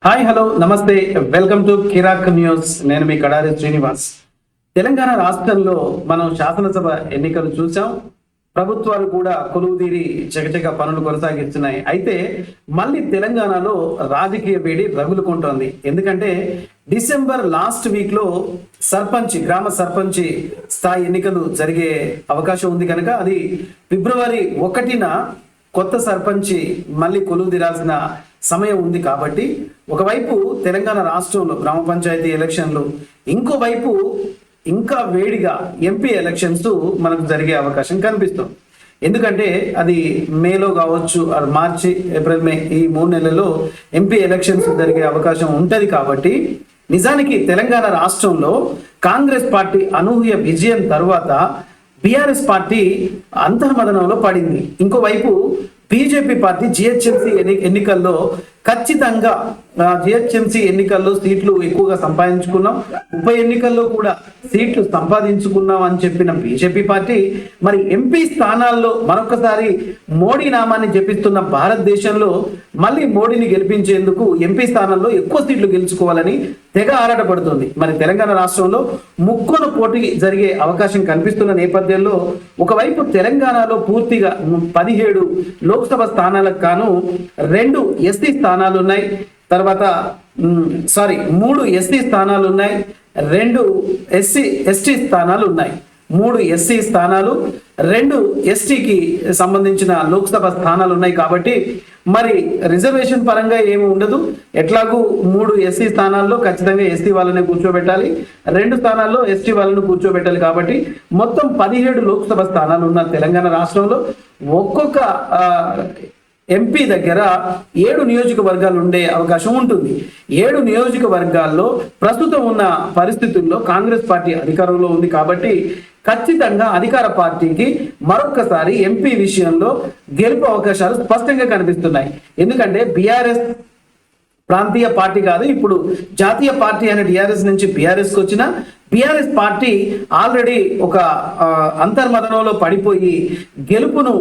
Hi hello నమస్తే welcome to Kirik news. నేను మీ కడారి శ్రీనివాస్. తెలంగాణ రాష్ట్రంలో మనం శాసనసభ ఎన్నికలు చూసాం. ప్రభుత్వాలు కూడా కొలువుదీరి చకచక పనులు కొనసాగిస్తున్నాయి. అయితే మళ్ళీ తెలంగాణలో రాజకీయ వేడి రగులుకుంటోంది. ఎందుకంటే డిసెంబర్ లాస్ట్ వీక్ లో గ్రామ సర్పంచ్ స్థాయి ఎన్నికలు జరిగే అవకాశం ఉంది కనుక అది ఫిబ్రవరి 1న కొత్త సర్పంచ్ మళ్ళీ కొలువు తీరాల్సిన సమయం ఉంది. కాబట్టి ఒకవైపు తెలంగాణ రాష్ట్రంలో గ్రామ పంచాయతీ ఎలక్షన్లు, ఇంకోవైపు ఇంకా వేడిగా ఎంపీ ఎలక్షన్స్ మనకు జరిగే అవకాశం కనిపిస్తుంది. ఎందుకంటే అది మేలో కావచ్చు, మార్చి ఏప్రిల్ మే ఈ 3 నెలల్లో ఎంపీ ఎలక్షన్స్ జరిగే అవకాశం ఉంటది. కాబట్టి నిజానికి తెలంగాణ రాష్ట్రంలో కాంగ్రెస్ పార్టీ అనూహ్య విజయం తర్వాత బీఆర్ఎస్ పార్టీ అంతర్మదనంలో పడింది. ఇంకోవైపు బీజేపీ పార్టీ జిహెచ్ఎంసీ ఎన్నికల్లో ఖచ్చితంగా జిహెచ్ఎంసీ ఎన్నికల్లో సీట్లు ఎక్కువగా సంపాదించుకున్నాం, ఉప ఎన్నికల్లో కూడా సీట్లు సంపాదించుకున్నాం అని చెప్పిన బీజేపీ పార్టీ మరి ఎంపీ స్థానాల్లో మరొకసారి మోడీ నామాన్ని జపిస్తున్న భారతదేశంలో మళ్ళీ మోడీని గెలిపించేందుకు ఎంపీ స్థానాల్లో ఎక్కువ సీట్లు గెలుచుకోవాలని తెగ ఆరాటపడుతుంది. మరి తెలంగాణ రాష్ట్రంలో ముక్కున పోటీ జరిగే అవకాశం కనిపిస్తున్న నేపథ్యంలో ఒకవైపు తెలంగాణలో పూర్తిగా 17 లోక్సభ స్థానాలకు గాను 2 ఎస్సీ స్థానాలు ఉన్నాయి. తర్వాత 3 ఎస్సీ స్థానాలు ఉన్నాయి, 2 ఎస్టీ స్థానాలు ఉన్నాయి. 3 ఎస్సీ స్థానాలు, 2 ఎస్టీకి సంబంధించిన లోక్సభ స్థానాలు ఉన్నాయి. కాబట్టి మరి రిజర్వేషన్ పరంగా ఏమి ఉండదు. ఎట్లాగూ 3 ఎస్సీ స్థానాల్లో ఖచ్చితంగా ఎస్టీ వాళ్ళని కూర్చోబెట్టాలి, 2 స్థానాల్లో ఎస్టీ వాళ్ళని కూర్చోబెట్టాలి. కాబట్టి మొత్తం 17 లోక్సభ స్థానాలు ఉన్న తెలంగాణ రాష్ట్రంలో ఒక్కొక్క ఎంపీ దగ్గర 7 నియోజకవర్గాలు ఉండే అవకాశం ఉంటుంది. 7 నియోజకవర్గాల్లో ప్రస్తుతం ఉన్న పరిస్థితుల్లో కాంగ్రెస్ పార్టీ అధికారంలో ఉంది. కాబట్టి ఖచ్చితంగా అధికార పార్టీకి మరొక్కసారి ఎంపీ విషయంలో గెలుపు అవకాశాలు స్పష్టంగా కనిపిస్తున్నాయి. ఎందుకంటే బీఆర్ఎస్ ప్రాంతీయ పార్టీ కాదు, ఇప్పుడు జాతీయ పార్టీ అనే టీఆర్ఎస్ నుంచి బీఆర్ఎస్కి వచ్చిన బీఆర్ఎస్ పార్టీ ఆల్రెడీ ఒక అంతర్మదనంలో పడిపోయి గెలుపును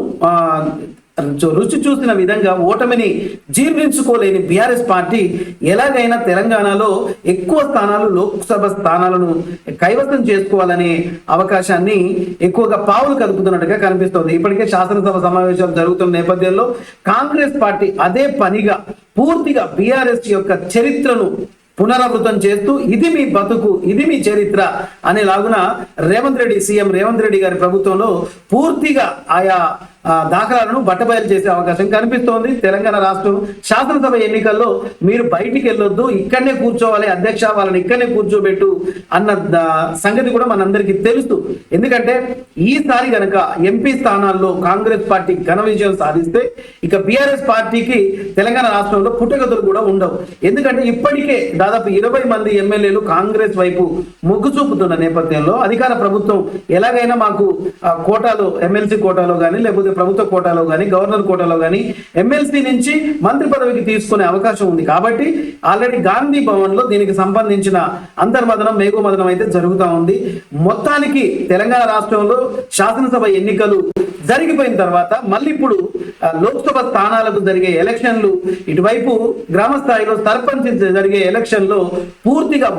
రుచి చూసిన విధంగా ఓటమిని జీర్ణించుకోలేని బీఆర్ఎస్ పార్టీ ఎలాగైనా తెలంగాణలో ఎక్కువ స్థానాలు లోక్సభ స్థానాలను కైవసం చేసుకోవాలనే అవకాశాన్ని ఎక్కువగా పావులు కలుపుతున్నట్టుగా కనిపిస్తోంది. ఇప్పటికే శాసనసభ సమావేశాలు జరుగుతున్న నేపథ్యంలో కాంగ్రెస్ పార్టీ అదే పనిగా పూర్తిగా బీఆర్ఎస్ యొక్క చరిత్రను పునరావృతం చేస్తూ ఇది మీ బతుకు, ఇది మీ చరిత్ర అనేలాగున సీఎం రేవంత్ రెడ్డి గారి ప్రభుత్వంలో పూర్తిగా ఆయా దాఖలాలను బట్టబయలు చేసే అవకాశం కనిపిస్తోంది. తెలంగాణ రాష్ట్రం శాసనసభ ఎన్నికల్లో మీరు బయటికి వెళ్ళొద్దు, ఇక్కడనే కూర్చోవాలి, అధ్యక్ష వాళ్ళని ఇక్కడనే కూర్చోబెట్టు అన్న సంగతి కూడా మనందరికీ తెలుసు. ఎందుకంటే ఈసారి గనక ఎంపీ స్థానాల్లో కాంగ్రెస్ పార్టీ ఘన విజయం సాధిస్తే ఇక బీఆర్ఎస్ పార్టీకి తెలంగాణ రాష్ట్రంలో పుట్టగతులు కూడా ఉండవు. ఎందుకంటే ఇప్పటికే దాదాపు 20 మంది ఎమ్మెల్యేలు కాంగ్రెస్ వైపు మొగ్గు చూపుతున్న నేపథ్యంలో అధికార ప్రభుత్వం ఎలాగైనా మాకు కోటాలో, ఎమ్మెల్సీ కోటాలో కానీ లేకపోతే ప్రభుత్వ కోటాలో కానీ గవర్నర్ కోటాలో కానీ ఎమ్మెల్సీ నుంచి మంత్రి పదవికి తీసుకునే అవకాశం ఉంది. కాబట్టి ఆల్రెడీ గాంధీ భవన్ లో దీనికి సంబంధించిన అంతర్మదనం, మేఘోమదనం అయితే జరుగుతూ ఉంది. మొత్తానికి తెలంగాణ రాష్ట్రంలో శాసనసభ ఎన్నికలు జరిగిపోయిన తర్వాత మళ్ళీ ఇప్పుడు లోక్సభ స్థానాలకు జరిగే ఎలక్షన్లు, ఇటువైపు గ్రామ స్థాయిలో సర్పంచ్ జరిగే ఎలక్షన్లో పూర్తిగా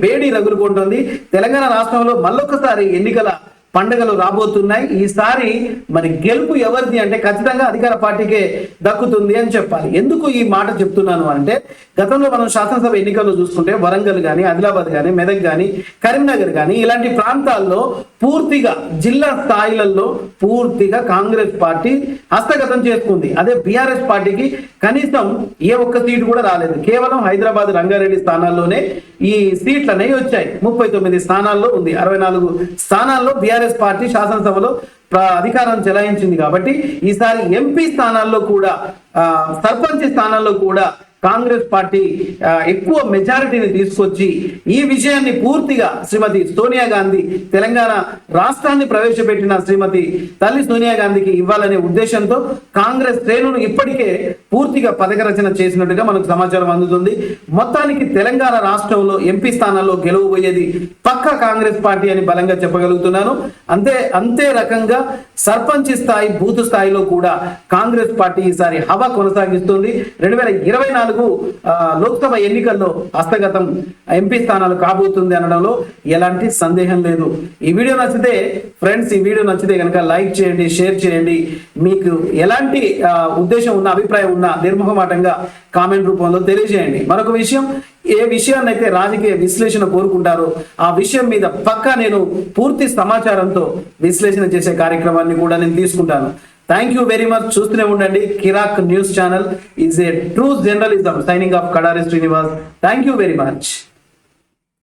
వేడి రగులుకుంటుంది. తెలంగాణ రాష్ట్రంలో మళ్ళొకసారి ఎన్నికల పండుగలు రాబోతున్నాయి. ఈసారి మరి గెలుపు ఎవరిది అంటే ఖచ్చితంగా అధికార పార్టీకే దక్కుతుంది అని చెప్పాలి. ఎందుకు ఈ మాట చెప్తున్నాను అంటే గతంలో మనం శాసనసభ ఎన్నికల్లో చూసుకుంటే వరంగల్ కానీ, ఆదిలాబాద్ కానీ, మెదక్ కానీ, కరీంనగర్ కానీ ఇలాంటి ప్రాంతాల్లో పూర్తిగా జిల్లా స్థాయిలలో పూర్తిగా కాంగ్రెస్ పార్టీ హస్తగతం చేసుకుంది. అదే బీఆర్ఎస్ పార్టీకి కనీసం ఏ ఒక్క సీటు కూడా రాలేదు. కేవలం హైదరాబాద్, రంగారెడ్డి స్థానాల్లోనే ఈ సీట్లు అనేవి వచ్చాయి. 39 స్థానాల్లో ఉంది. 64 స్థానాల్లో బీఆర్ఎస్ పార్టీ శాసనసభలో అధికారం చెలాయించింది. కాబట్టి ఈసారి ఎంపీ స్థానాల్లో కూడా, సర్పంచ్ స్థానాల్లో కూడా కాంగ్రెస్ పార్టీ ఎక్కువ మెజారిటీని తీసుకొచ్చి ఈ విజయాన్ని పూర్తిగా శ్రీమతి సోనియా గాంధీ, తెలంగాణ రాష్ట్రాన్ని ప్రవేశపెట్టిన శ్రీమతి తల్లి సోనియా గాంధీకి ఇవ్వాలనే ఉద్దేశంతో కాంగ్రెస్ శ్రేణులు ఇప్పటికే పూర్తిగా పథక రచన చేసినట్టుగా మనకు సమాచారం అందుతుంది. మొత్తానికి తెలంగాణ రాష్ట్రంలో ఎంపీ స్థానాల్లో గెలవబోయేది పక్కా కాంగ్రెస్ పార్టీ అని బలంగా చెప్పగలుగుతున్నాను. అంతే రకంగా సర్పంచ్ స్థాయి, బూత్ స్థాయిలో కూడా కాంగ్రెస్ పార్టీ ఈసారి హవా కొనసాగిస్తుంది. 2024 2024 లోక్సభ ఎన్నికల్లో హస్తగతం ఎంపీ స్థానాలు కాబోతుంది అనడంలో ఎలాంటి సందేహం లేదు. ఈ వీడియో నచ్చితే ఫ్రెండ్స్, ఈ వీడియో నచ్చితే కనుక లైక్ చేయండి, షేర్ చేయండి. మీకు ఎలాంటి ఉద్దేశం ఉన్న, అభిప్రాయం ఉన్న నిర్మోహమాటంగా కామెంట్ రూపంలో తెలియజేయండి. మరొక విషయం, ఏ విషయాన్ని అయితే రాజకీయ విశ్లేషణ కోరుకుంటారో ఆ విషయం మీద పక్కా నేను పూర్తి సమాచారంతో విశ్లేషణ చేసే కార్యక్రమాన్ని కూడా నేను తీసుకుంటాను. Thank you very much. చూస్తూనే ఉండండి. Kiraak news channel is a true journalism. Signing off Kadari Srinivas. Thank you very much.